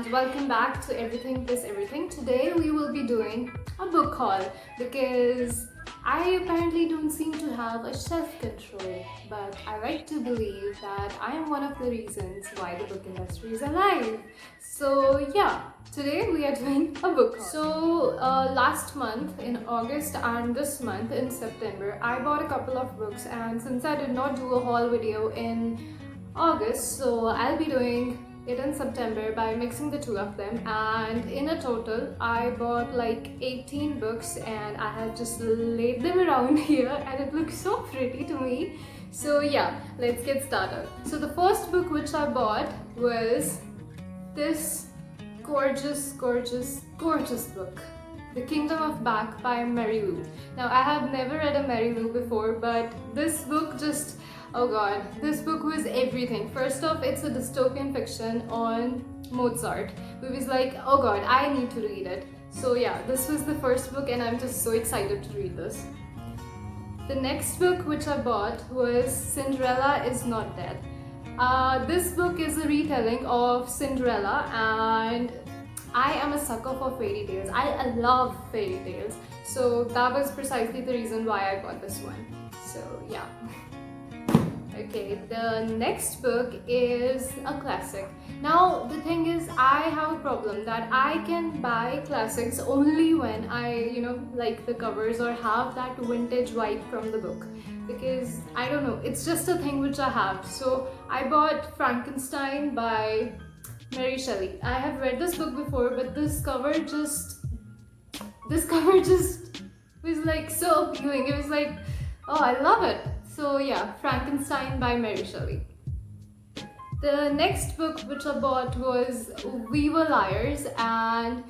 and welcome back to Everything Plus Everything. Today we will be doing a book haul because I apparently don't seem to have a self-control, but I like to believe that I am one of the reasons why the book industry is alive. So yeah, today we are doing a book haul. So last month in August and this month in September, I bought a couple of books, and since I did not do a haul video in August, so I'll be doing it in September by mixing the two of them, and in a total I bought like 18 books and I have just laid them around here and it looks so pretty to me. So yeah, let's get started. So the first book which I bought was this gorgeous book, The Kingdom of Back by Mary Lou. Now I have never read a Mary Lou before, but this book just, oh god, this book was everything. First off, it's a dystopian fiction on Mozart. We was like, oh god, I need to read it. So yeah, this was the first book and I'm just so excited to read this. The next book which I bought was Cinderella is Not Dead. This book is a retelling of Cinderella, and I am a sucker for fairy tales. I love fairy tales. So that was precisely the reason why I bought this one. So yeah. Okay, the next book is a classic. Now the thing is, I have a problem that I can buy classics only when I, like the covers or have that vintage vibe from the book. Because I don't know, it's just a thing which I have. So I bought Frankenstein by Mary Shelley. I have read this book before, but this cover just was like so appealing. It was like, oh, I love it. So yeah, Frankenstein by Mary Shelley. The next book which I bought was We Were Liars, and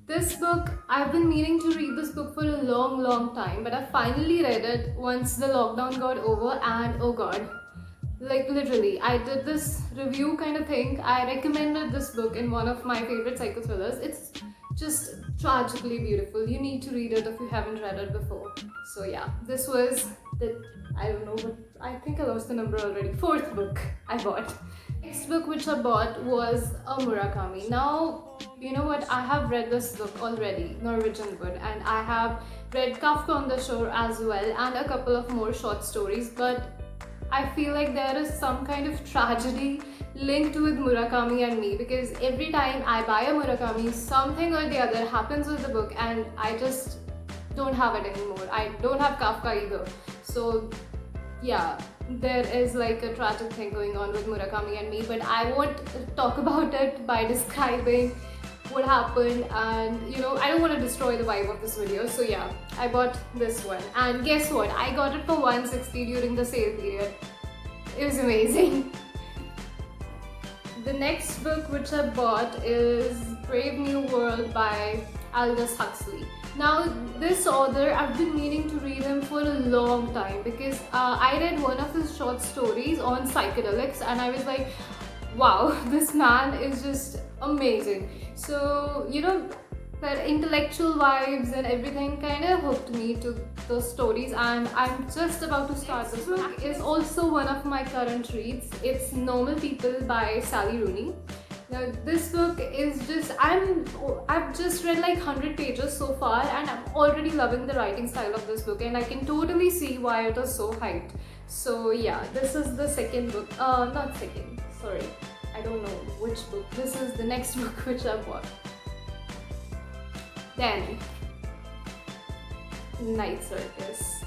this book, I've been meaning to read this book for a long time, but I finally read it once the lockdown got over, and oh god, like literally, I did this review kind of thing. I recommended this book in one of my favorite psycho thrillers. It's just tragically beautiful. You need to read it if you haven't read it before. So yeah, this was the, I don't know, but I think I lost the number already, fourth book I bought. Next book which I bought was a Murakami. Now, you know what, I have read this book already, Norwegian Wood, and I have read Kafka on the Shore as well, and a couple of more short stories, but I feel like there is some kind of tragedy linked with Murakami and me, because every time I buy a Murakami, something or the other happens with the book and I just don't have it anymore. I don't have Kafka either. So yeah, there is like a tragic thing going on with Murakami and me, but I won't talk about it by describing what happened, and I don't want to destroy the vibe of this video. So yeah, I bought this one, and guess what, I got it for 160 during the sale period. It was amazing. The next book which I bought is Brave New World by Aldous Huxley. Now this author, I've been meaning to read him for a long time, because I read one of his short stories on psychedelics and I was like, wow, this man is just amazing. So that intellectual vibes and everything kind of hooked me to those stories, and I'm just about to start this book. Is also one of my current reads. It's Normal People by Sally Rooney. Now this book is just, I've just read like 100 pages so far and I'm already loving the writing style of this book, and I can totally see why it is so hyped. So yeah, this is the second book, not second, sorry, I don't know which book. This is the next book which I bought. Then, Night Circus.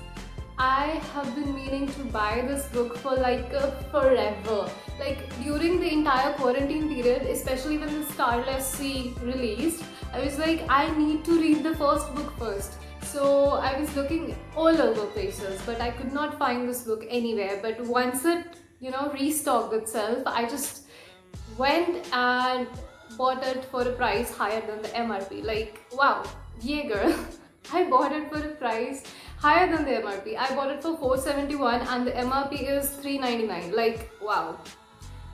I have been meaning to buy this book for like forever. Like during the entire quarantine period, especially when the Starless Sea released, I was like, I need to read the first book first. So I was looking all over places, but I could not find this book anywhere. But once it, restocked itself, I just went and bought it for a price higher than the MRP. Like, wow, yeah girl, I bought it for a price higher than the MRP. I bought it for 471 and the MRP is 399. Like, wow.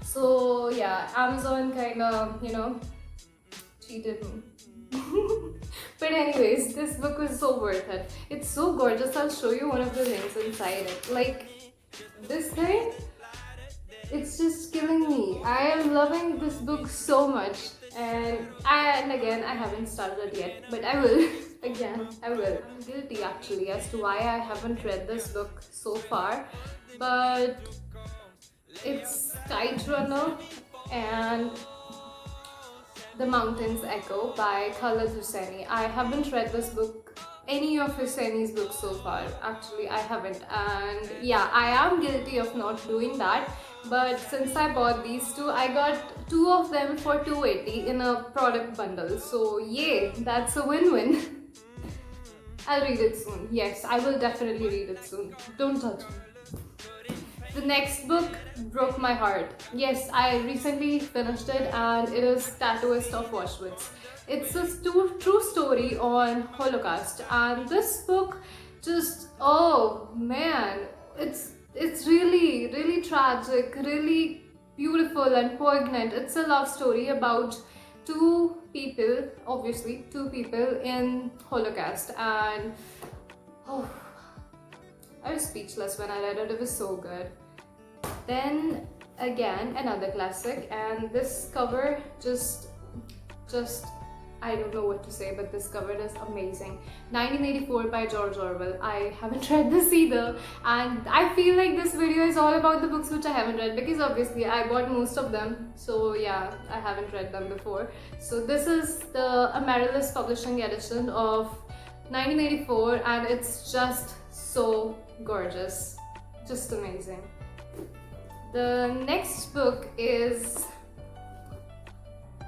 So yeah, Amazon kind of, cheated me. But anyways, this book was so worth it. It's so gorgeous. I'll show you one of the things inside it. Like, this thing, it's just killing me. I am loving this book so much. And again, I haven't started it yet, but I will. Again, I will. I'm guilty actually as to why I haven't read this book so far, but it's Kite Runner and The Mountains Echo by Khaled Hosseini. I haven't read this book, any of Hosseini's books so far. Actually, I haven't. And yeah, I am guilty of not doing that. But since I bought these two, I got two of them for 280 in a product bundle. So yay, that's a win-win. I'll read it soon. Yes, I will definitely read it soon. Don't touch me. The next book broke my heart. Yes, I recently finished it and it is Tattooist of Auschwitz. It's a true story on Holocaust, and this book just, oh man, it's really tragic, really beautiful and poignant. It's a love story about two people, obviously two people in Holocaust, and oh, I was speechless when I read it. It was so good. Then again, another classic, and this cover just I don't know what to say, but this cover is amazing. 1984 by George Orwell. I haven't read this either, and I feel like this video is all about the books which I haven't read, because obviously I bought most of them, so yeah, I haven't read them before. So this is the Amaryllis Publishing edition of 1984, and it's just so gorgeous, just amazing. The next book is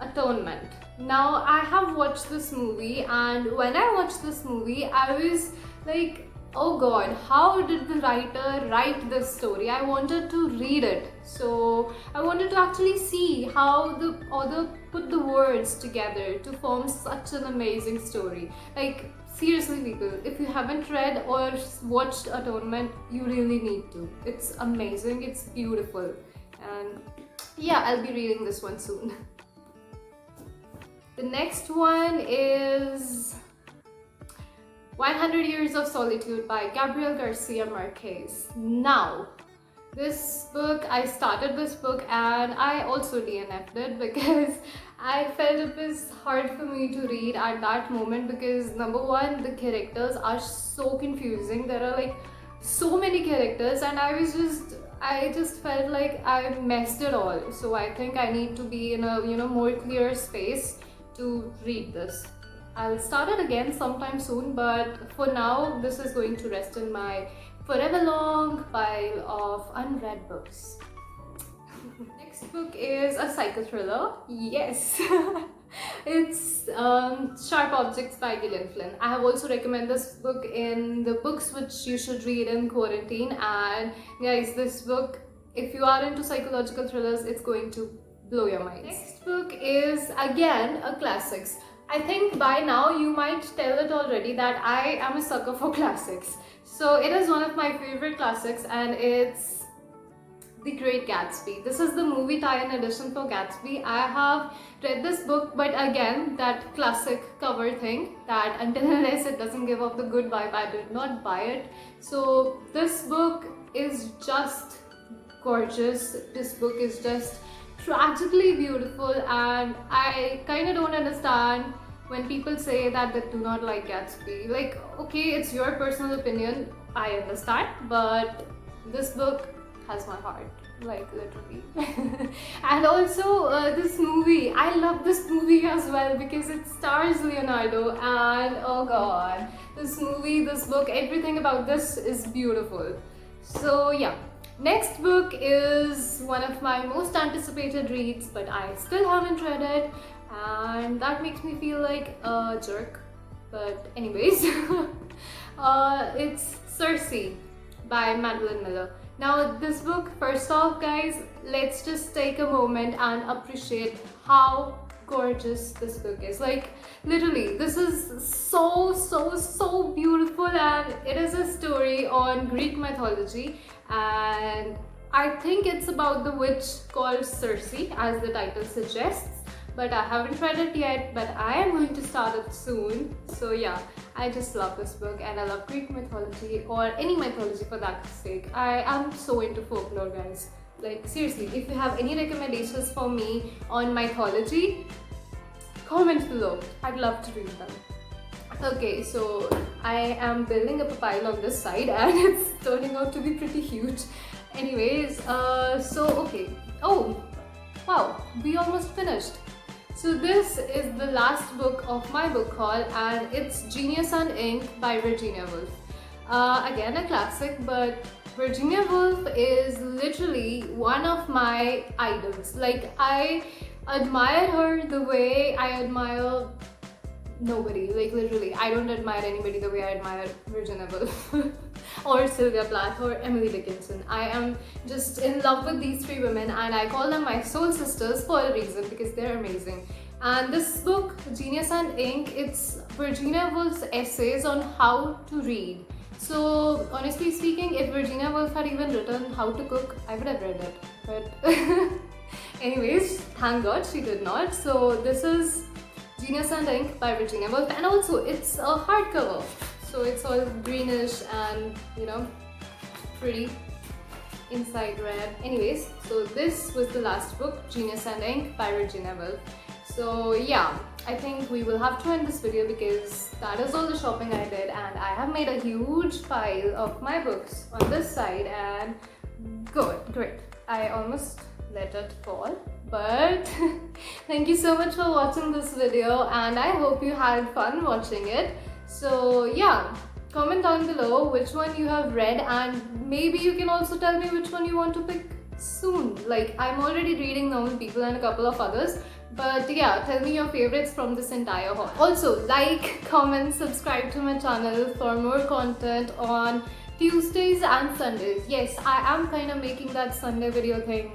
Atonement. Now, I have watched this movie, and when I watched this movie, I was like, oh god, how did the writer write this story? I wanted to read it. So I wanted to actually see how the author put the words together to form such an amazing story. Like, seriously people, if you haven't read or watched Atonement, you really need to. It's amazing, it's beautiful, and yeah, I'll be reading this one soon. The next one is 100 Years of Solitude by Gabriel Garcia Marquez. Now, this book, I started this book and I also DNF'd it because I felt it was hard for me to read at that moment, because number one, the characters are so confusing. There are like so many characters, and I just felt like I messed it all. So I think I need to be in a more clear space to read this. I'll start it again sometime soon, but for now this is going to rest in my forever long pile of unread books. Next book is a psychothriller. Yes. It's Sharp Objects by Gillian Flynn. I have also recommended this book in the books which you should read in quarantine, and guys, this book, if you are into psychological thrillers, it's going to blow your mind. Next book is again a classics. I think by now you might tell it already that I am a sucker for classics. So it is one of my favorite classics, and it's The Great Gatsby. This is the movie tie-in edition for Gatsby. I have read this book, but again, that classic cover thing, that until unless it doesn't give off the good vibe, I did not buy it. So this book is just gorgeous. This book is just tragically beautiful, and I kind of don't understand when people say that they do not like Gatsby. Like, okay, it's your personal opinion, I understand, but this book has my heart, like literally. And also this movie, I love this movie as well because it stars Leonardo, and oh god, this movie, this book, everything about this is beautiful. So yeah. Next book is one of my most anticipated reads, but I still haven't read it, and that makes me feel like a jerk. But anyways, it's Circe by Madeline Miller. Now this book, first off guys, let's just take a moment and appreciate how gorgeous this book is. Like literally, this is so beautiful, and it is a story on Greek mythology, and I think it's about the witch called Circe, as the title suggests, but I haven't read it yet, but I am going to start it soon. So yeah, I just love this book, and I love Greek mythology, or any mythology for that sake. I am so into folklore guys. Like seriously, if you have any recommendations for me on mythology, comment below. I'd love to read them. Okay, so I am building up a pile on this side and it's turning out to be pretty huge. Anyways, okay. Oh, wow, we almost finished. So this is the last book of my book haul, and it's Genius and Ink by Virginia Woolf. Again, a classic, but Virginia Woolf is literally one of my idols. Like, I admire her the way I admire nobody. Like, literally, I don't admire anybody the way I admire Virginia Woolf or Sylvia Plath or Emily Dickinson. I am just in love with these three women, and I call them my soul sisters for a reason, because they're amazing. And this book, Genius and Ink, it's Virginia Woolf's essays on how to read. So honestly speaking, if Virginia Woolf had even written how to cook, I would have read it. But anyways, thank God she did not. So this is Genius and Ink by Virginia Woolf, and also it's a hardcover. So it's all greenish and, you know, pretty, inside red. Anyways, so this was the last book, Genius and Ink by Virginia Woolf. So yeah, I think we will have to end this video because that is all the shopping I did, and I have made a huge pile of my books on this side, and great. I almost let it fall, but thank you so much for watching this video, and I hope you had fun watching it. So yeah, comment down below which one you have read, and maybe you can also tell me which one you want to pick soon. Like, I'm already reading Normal People and a couple of others, but yeah, tell me your favorites from this entire haul. Also, like, comment, subscribe to my channel for more content on Tuesdays and Sundays. Yes, I am kind of making that Sunday video thing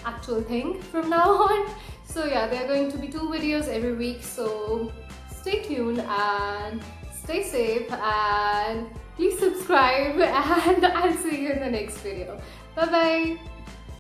actual thing from now on. So yeah, there are going to be 2 videos every week, so stay tuned and stay safe, and please subscribe, and I'll see you in the next video. Bye bye.